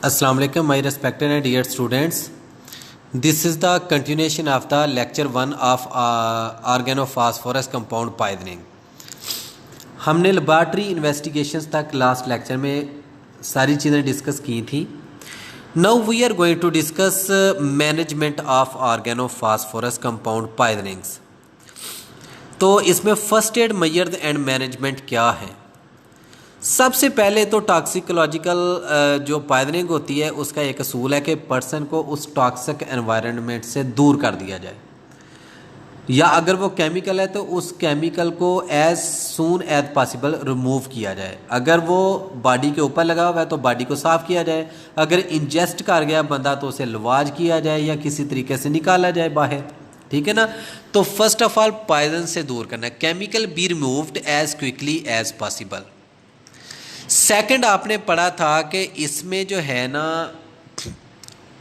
Assalamu alaikum, my respected and dear students. This is the continuation of the lecture 1 of organophosphorus compound poisoning. हमने laboratory investigations तक last lecture में सारी चीज़ें discuss की थी. Now we are going to discuss management of organophosphorus compound poisonings. तो इसमें first aid measures and management क्या है. सबसे पहले तो टॉक्सिकोलॉजिकल जो पॉइजनिंग होती है उसका एक असूल है कि पर्सन को उस टॉक्सिक एनवायरनमेंट से दूर कर दिया जाए, या अगर वो केमिकल है तो उस केमिकल को as soon as possible remove किया जाए. अगर वो बॉडी के ऊपर लगा हुआ है तो बॉडी को साफ़ किया जाए. अगर इंजेस्ट कर गया बंदा तो उसे लवाज किया जाए या किसी तरीके से निकाला जाए बाहर. ठीक है ना. तो फर्स्ट ऑफ ऑल पॉइजन से दूर करना, chemical be removed as quickly as possible. Second आपने पढ़ा था कि इसमें जो है ना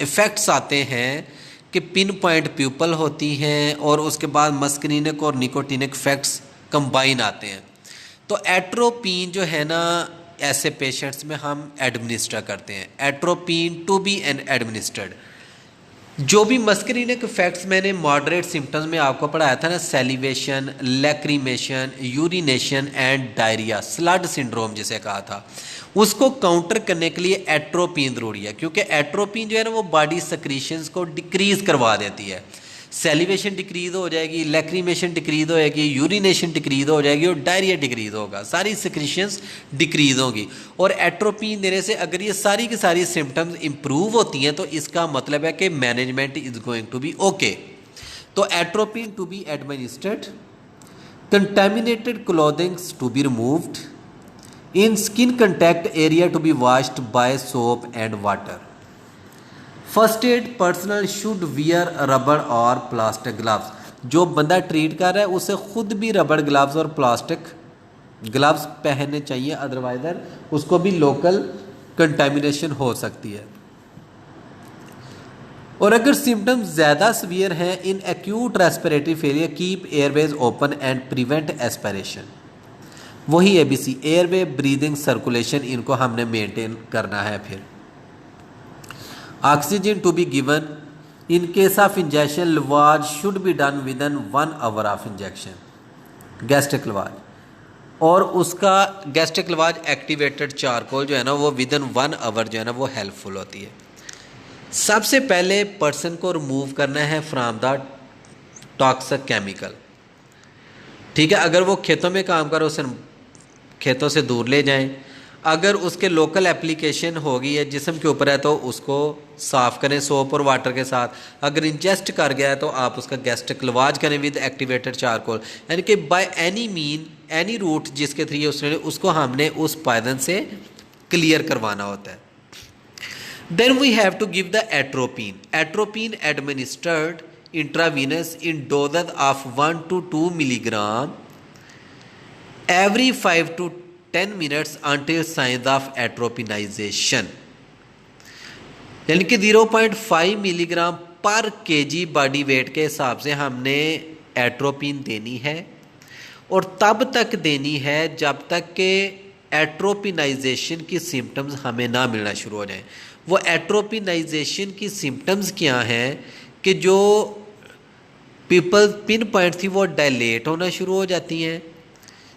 इफ़ेक्ट्स आते हैं कि पिन पॉइंट प्यूपल होती हैं और उसके बाद मस्करीनिक और निकोटिनिक इफेक्ट्स कंबाइन आते हैं. तो एट्रोपिन जो है ना ऐसे पेशेंट्स में हम एडमिनिस्टर करते हैं. Atropine to be an administered. जो भी मस्करीनिक इफेक्ट्स मैंने मॉडरेट सिम्टम्स में आपको पढ़ाया था ना, salivation, lacrimation, urination and diarrhoea, SLUD syndrome जिसे कहा था, उसको काउंटर करने के लिए एट्रोपिन ज़रूरी है. क्योंकि एट्रोपिन जो है ना वो बॉडी सक्रीशंस को डिक्रीज़ करवा देती है. सेलिवेशन डिक्रीज़ हो जाएगी, लैक्रीमेशन डिक्रीज़ हो जाएगी, यूरिनेशन डिक्रीज़ हो जाएगी और डायरिया डिक्रीज़ होगा. सारी सक्रीशंस डिक्रीज़ होंगी. और एट्रोपिन देने से अगर ये सारी की सारी सिम्टम्स इंप्रूव होती हैं तो इसका मतलब है कि management is going to be okay. तो atropine to be administered, contaminated clothings to be removed, in skin contact area to be washed by soap and water. First aid personal should wear rubber और plastic gloves. जो बंदा treat कर रहा है उसे खुद भी रबर ग्लव्स और प्लास्टिक ग्लव्स पहनने चाहिए, अदरवाइज उसको भी लोकल कंटेमिनेशन हो सकती है. और अगर सिम्टम्स ज़्यादा सीवियर हैं, in acute respiratory failure keep airways open and prevent aspiration. वही ABC, एयरवे, ब्रीदिंग, सर्कुलेशन, इनको हमने मेंटेन करना है. फिर oxygen to be given in case of injection. Lavage should be done within 1 hour of injection. Gastric lavage और उसका gastric लवाज activated charcoal जो है ना वो विद इन 1 आवर जो है ना वो हेल्पफुल होती है. सबसे पहले पर्सन को रिमूव करना है फ्रॉम द टॉक्सिक केमिकल. ठीक है. अगर वो खेतों में काम कर उसे खेतों से दूर ले जाएं. अगर उसके लोकल एप्लीकेशन होगी या जिस्म के ऊपर है तो उसको साफ़ करें सोप और वाटर के साथ. अगर इंजेस्ट कर गया है तो आप उसका गैस्ट्रिक लवाज करें विद एक्टिवेटेड चारकोल. यानी कि by any mean any route जिसके थ्रू उसने उसको हमने उस पॉइजन से क्लियर करवाना होता है. Then we have to give the atropine. Atropine administered intravenous in doses of 1 to 2 milligram every 5 to 10 minutes until signs of atropinization. यानी कि 0.5 मिलीग्राम पर केजी बॉडी वेट के हिसाब से हमने एट्रोपिन देनी है और तब तक देनी है जब तक कि एट्रोपिनाइजेशन की सिम्टम्स हमें ना मिलना शुरू हो जाएं. वो एट्रोपिनाइजेशन की सिम्टम्स क्या हैं कि जो पीपल पिन पॉइंट थी वो डायलेट होना शुरू हो जाती हैं.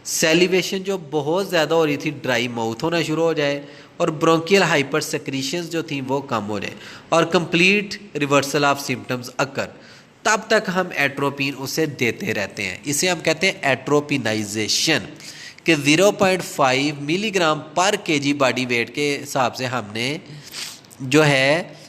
सेलिवेशन जो बहुत ज़्यादा हो रही थी ड्राई माउथ होना शुरू हो जाए और ब्रोंकियल हाइपर सेक्रीशंस जो थी वो कम हो जाए और कंप्लीट रिवर्सल ऑफ सिम्टम्स अकर. तब तक हम एट्रोपिन उसे देते रहते हैं. इसे हम कहते हैं एट्रोपिनाइजेशन कि 0.5 मिलीग्राम पर केजी बॉडी वेट के हिसाब से हमने जो है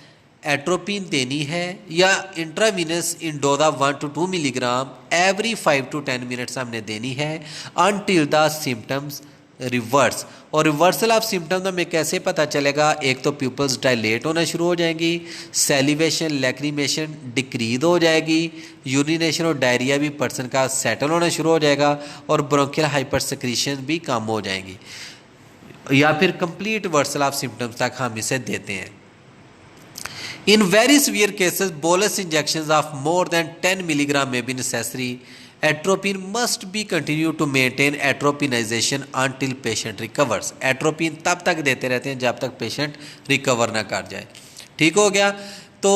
एट्रोपिन देनी है या intravenous in dose of 1 to 2 milligram every 5 to 10 minutes हमने देनी है अनटिल द सिम्टम्स रिवर्स. और रिवर्सल ऑफ सिम्टम्स हमें कैसे पता चलेगा. एक तो प्यूपल्स डायलेट होना शुरू हो जाएंगी, सेलिवेशन, लैक्रीमेशन डिक्रीज हो जाएगी, यूरिनेशन और डायरिया भी पर्सन का सेटल होना शुरू हो जाएगा और ब्रोंकियल हाइपर सेक्रीशन भी कम हो जाएंगी, या फिर कंप्लीट रिवर्सल ऑफ सिम्टम्स तक हम इसे देते हैं. In very severe cases, bolus injections of more than 10 milligram may be necessary atropine must be continue to maintain atropinisation until patient recovers. Atropine तब तक देते रहते हैं जब तक पेशेंट रिकवर ना कर जाए। ठीक हो गया। तो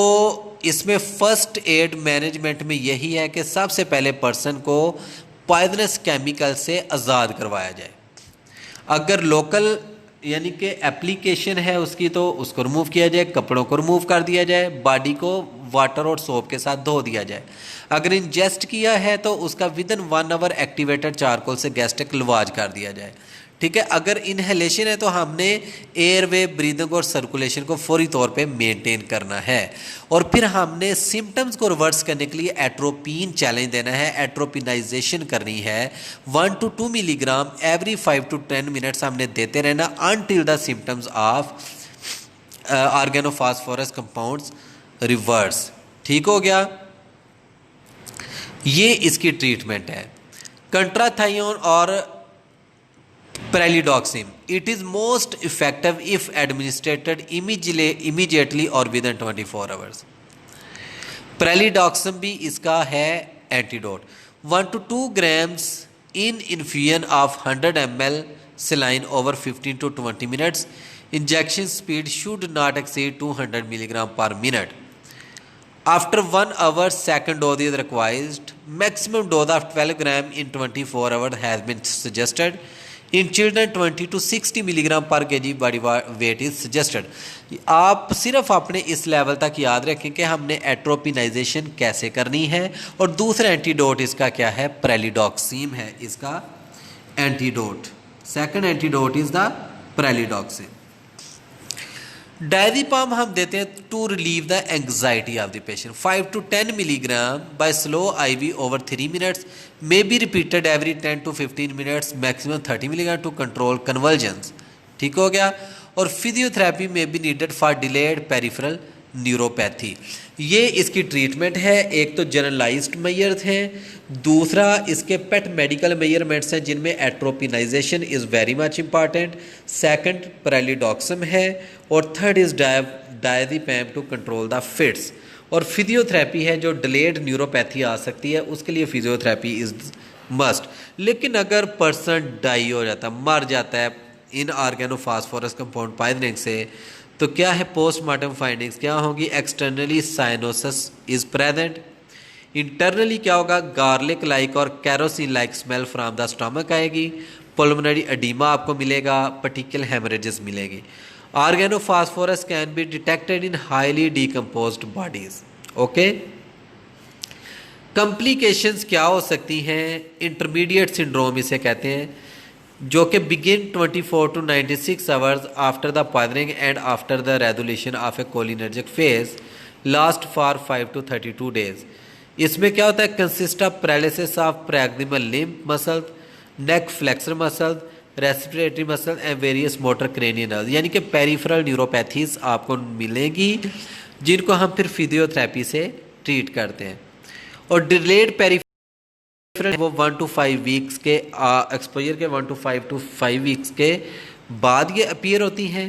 इसमें फर्स्ट एड मैनेजमेंट में यही है कि सबसे पहले पर्सन को पॉइजनस केमिकल से आज़ाद करवाया जाए। अगर लोकल यानी कि एप्लीकेशन है उसकी तो उसको रिमूव किया जाए, कपड़ों को रिमूव कर दिया जाए, बॉडी को वाटर और सोप के साथ धो दिया जाए। अगर इंजेस्ट किया है तो उसका विदिन 1 आवर एक्टिवेटेड चारकोल से गैस्ट्रिक लवाज कर दिया जाए। ठीक है। अगर इनहेलेशन है तो हमने एयरवे, ब्रीदिंग और सर्कुलेशन को फौरी तौर पे मेंटेन करना है। और फिर हमने सिम्टम्स को रिवर्स करने के लिए एट्रोपिन चैलेंज देना है, एट्रोपिनाइजेशन करनी है। 1 to 2 milligram every 5 to 10 minutes हमने देते रहना until the symptoms of organophosphorus compounds reverse. ठीक हो गया। ये इसकी ट्रीटमेंट है। कंट्राथायोन और pralidoxime, it is most effective if administered immediately और विद इन 24 आवर्स। प्रेलिडॉक्सिम भी इसका है antidote. 1 to 2 grams in infusion of 100 ml saline over 15 to 20 minutes. Injection speed should not exceed 200 milligram per minute. After 1 hour, second dose is required. Maximum dose of 12 gram in 24 hours has been suggested. In children 20 to 60 milligram पर kg body weight is suggested. आप सिर्फ अपने इस level तक याद रखें कि हमने एट्रोपिनाइजेशन कैसे करनी है। और दूसरा एंटीडोट इसका क्या है, प्रेलिडॉक्सिम है इसका antidote. Second antidote is the pralidoxime. Diazepam हम देते हैं to relieve the anxiety of the patient. 5 to 10 milligram by slow IV over 3 minutes may be repeated every 10 to 15 minutes, maximum 30 milligram to control convergence. ठीक हो गया। और physiotherapy may be needed for delayed peripheral neuropathy. ये इसकी treatment है। एक तो generalised measures हैं, दूसरा इसके पेट मेडिकल मेजरमेंट्स हैं जिनमें atropinisation is very much important, second pralidoxime है, और third is diazepam to control the fits. और फिजियोथेरेपी है जो डिलेड न्यूरोपैथी आ सकती है, उसके लिए फिजियोथेरेपी इज़ मस्ट। लेकिन अगर पर्सन डाई हो जाता, मर जाता है इन ऑर्गेनोफॉस्फोरस कंपाउंड पॉइजनिंग से, तो क्या है पोस्टमार्टम फाइंडिंग्स क्या होंगी। Externally cyanosis is present. Internally क्या होगा, गार्लिक लाइक और kerosene like smell from the stomach आएगी। पल्मोनरी एडिमा आपको मिलेगा, पर्टिकुलर हेमरेजेस मिलेगी। Organophosphorus can be detected in highly decomposed bodies. Okay. Complications क्या हो सकती हैं, इंटरमीडिएट सिंड्रोम इसे कहते हैं, जो कि begin 24 to 96 hours after the poisoning and after the resolution of a cholinergic phase, last for 5 to 32 days. इसमें क्या होता है, consist of paralysis of proximal limb muscle, neck flexor muscle, respiratory muscle and various motor cranial nerves, यानी कि peripheral neuropathies आपको मिलेंगी जिनको हम फिर फिजियोथेरेपी से ट्रीट करते हैं। और डिलेड पेरिफेरल वो 1 to 5 वीक्स के एक्सपोजर के 1 to 5 वीक्स के बाद ये अपीयर होती हैं।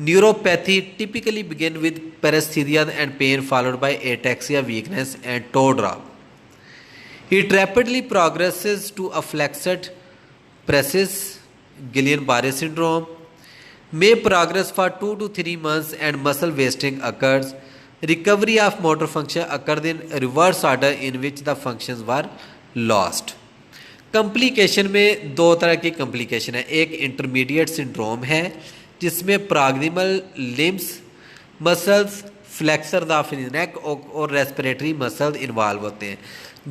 Neuropathy typically begin with paresthesia and pain followed by ataxia, weakness and toe drop. It rapidly progresses to a flaccid paresis Guillain Barre syndrome, may progress for 2 to 3 months and muscle wasting occurs. Recovery of motor function occurred in reverse order in which the functions were lost. Complication में दो तरह की complication है। एक intermediate syndrome है जिसमें proximal limbs muscles, flexor of neck और respiratory muscles involve होते हैं,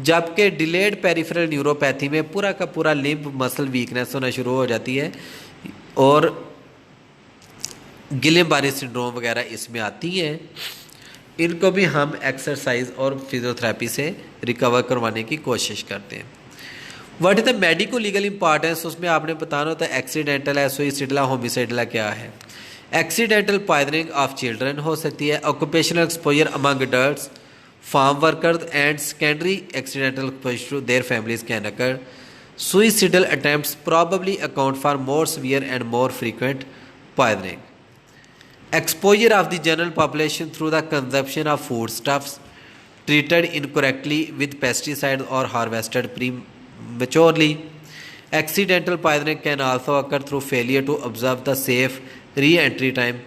जबकि डिलेड पेरिफेरल न्यूरोपैथी में पूरा का पूरा लिम्ब मसल वीकनेस होना शुरू हो जाती है और गिलेन-बारे सिंड्रोम वगैरह इसमें आती हैं। इनको भी हम एक्सरसाइज और फिजियोथेरेपी से रिकवर करवाने की कोशिश करते हैं। What is the medico legal importance, उसमें आपने बताना होता है एक्सीडेंटल है, सुइसिडला, होमिसाइडला क्या है। एक्सीडेंटल पॉइजनिंग ऑफ चिल्ड्रन हो सकती है, occupational exposure among adults, farm workers and secondary accidental exposure to their families can occur. Suicidal attempts probably account for more severe and more frequent poisoning. Exposure of the general population through the consumption of foodstuffs treated incorrectly with pesticides or harvested prematurely. Accidental poisoning can also occur through failure to observe the safe re-entry time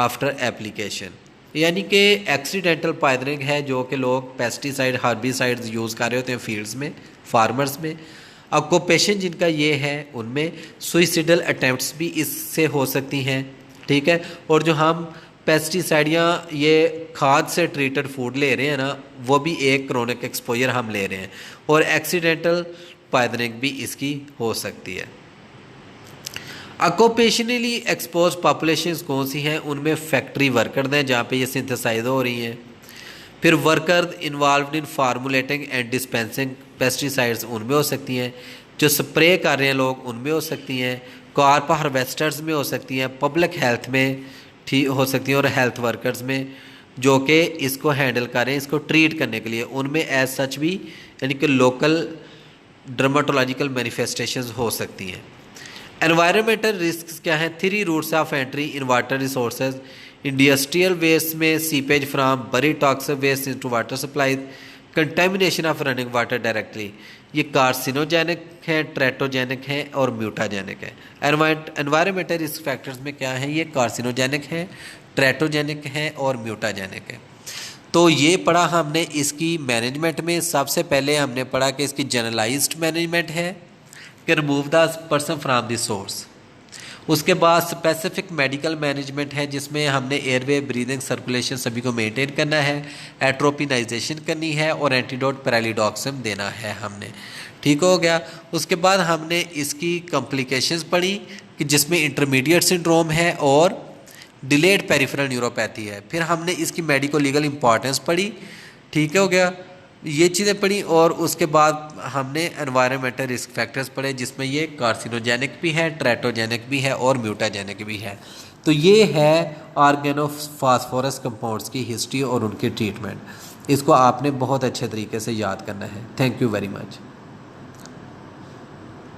after application. यानी कि accidental poisoning है जो कि लोग pesticide हार्बिसाइड्स use कर रहे होते हैं फील्ड्स में, फार्मर्स में। ऑक्यूपेशन जिनका ये है उनमें सुइसिडल अटैम्प्ट्स भी इससे हो सकती हैं, ठीक है। और जो हम पेस्टिसाइड या ये खाद से ट्रीटेड फूड ले रहे हैं ना, वो भी एक क्रोनिक एक्सपोजर हम ले रहे हैं, और एक्सीडेंटल पॉइजनिंग भी इसकी हो सकती है। ऑक्यूपेशनली एक्सपोज पॉपुलेशंस कौन सी हैं? उनमें फैक्ट्री वर्कर हैं जहाँ पे ये सिंथेसाइज हो रही हैं, फिर worker involve in formulating and dispensing pesticides उनमें हो सकती हैं, जो स्प्रे कर रहे हैं लोग उनमें हो सकती हैं, क्रॉप हार्वेस्टर्स में हो सकती हैं, पब्लिक हेल्थ में ठीक हो सकती हैं, और हेल्थ वर्कर्स में जो कि इसको हैंडल कर रहे हैं, इसको ट्रीट करने के लिए, उनमें एज सच भी यानी कि लोकल डर्माटोलॉजिकल मैनिफेस्टेशंस हो सकती हैं। एनवायरमेंटल रिस्क क्या हैं? 3 routes of entry in water resources. Industrial waste में seepage from bury toxic waste into water supply, contamination of running water directly. ये कार्सिनोजेनिक हैं, ट्रेटोजेनिक हैं और म्यूटाजेनिक हैं। एनवायरमेंटल रिस्क फैक्टर्स में क्या है? ये कार्सिनोजेनिक हैं, ट्रेटोजेनिक हैं और म्यूटाजेनिक हैं। तो ये पढ़ा हमने इसकी मैनेजमेंट में। सबसे पहले हमने पढ़ा कि इसकी जनरलाइज्ड मैनेजमेंट है कि remove the person from the source. उसके बाद स्पेसिफिक मेडिकल मैनेजमेंट है जिसमें हमने एयरवे, ब्रीदिंग, सर्कुलेशन सभी को मेंटेन करना है, एट्रोपिनाइजेशन करनी है और एंटीडोट पैरालिडॉक्सिम देना है हमने, ठीक हो गया। उसके बाद हमने इसकी कॉम्प्लिकेशंस पढ़ी कि जिसमें इंटरमीडिएट सिंड्रोम है और डिलेड पेरिफेरल न्यूरोपैथी है। फिर हमने इसकी मेडिको लीगल इंपॉर्टेंस पढ़ी, ठीक हो गया, ये चीज़ें पढ़ी। और उसके बाद हमने एनवायरमेंटल रिस्क फैक्टर्स पढ़े जिसमें ये कार्सिनोजेनिक भी है, ट्रेटोजेनिक भी है और म्यूटाजेनिक भी है। तो ये है ऑर्गेनोफॉस्फोरस कंपाउंड्स की हिस्ट्री और उनकी ट्रीटमेंट। इसको आपने बहुत अच्छे तरीके से याद करना है। Thank you very much.